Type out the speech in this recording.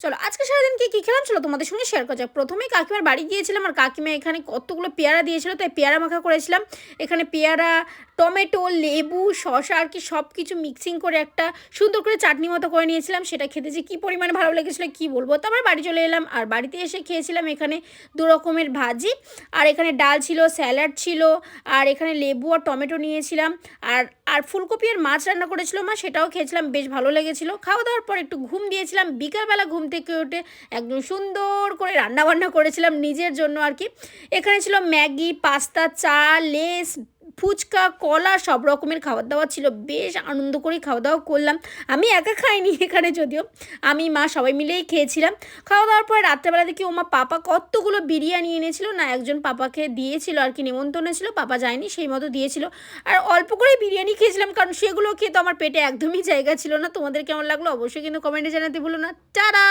চলো আজকে সারাদিন কী খেলাম চলো তোমাদের সঙ্গে শেয়ার করা যাক। প্রথমেই কাকিমার বাড়ি গিয়েছিলাম আর কাকিমা এখানে কতগুলো পেয়ারা দিয়েছিল, তাই পেয়ারা মাখা করেছিলাম। এখানে পেয়ারা, টমেটো, লেবু, শসা আর কি সব কিছু মিক্সিং করে একটা সুন্দর করে চাটনি মতো করে নিয়েছিলাম। সেটা খেতে যে কী পরিমাণে ভালো লেগেছিলো কী বলবো। তারপর বাড়ি চলে এলাম আর বাড়িতে এসে খেয়েছিলাম এখানে 2 রকমের ভাজি, আর এখানে ডাল ছিল, স্যালাড ছিল, আর এখানে লেবু আর টমেটো নিয়েছিলাম। আর আর ফুলকপি আর মাছ রান্না করেছিল মা, সেটাও খেয়েছিলাম, বেশ ভালো লেগেছিলো। খাওয়া দাওয়ার পর একটু ঘুম দিয়েছিলাম। বিকালবেলা ঘুম থেকে উঠে একদম সুন্দর করে রান্নাবান্না করেছিলাম নিজের জন্য আর কি। এখানে ছিল ম্যাগি, পাস্তা, চা, লেস, ফুচকা, কলা, সব রকমের খাবার দাবার ছিল। বেশ আনন্দ করে খাওয়া দাওয়া করলাম। আমি একা খাইনি এখানে, যদিও আমি মা সবাই মিলেই খেয়েছিলাম। খাওয়া দাওয়ার পরে রাত্রেবেলা দেখি ওমা পাপা কতগুলো বিরিয়ানি এনেছিল, না একজন পাপাকে দিয়েছিল আর কি, নেমন্তন্ন ছিল, পাপা যায়নি সেই মতো দিয়েছিল। আর অল্প করে বিরিয়ানি খেয়েছিলাম, কারণ সেগুলো খেয়ে তো আমার পেটে একদমই জায়গা ছিল না। তোমাদের কেমন লাগলো অবশ্যই কিন্তু কমেন্টে জানাতে ভুলো না। টাটা।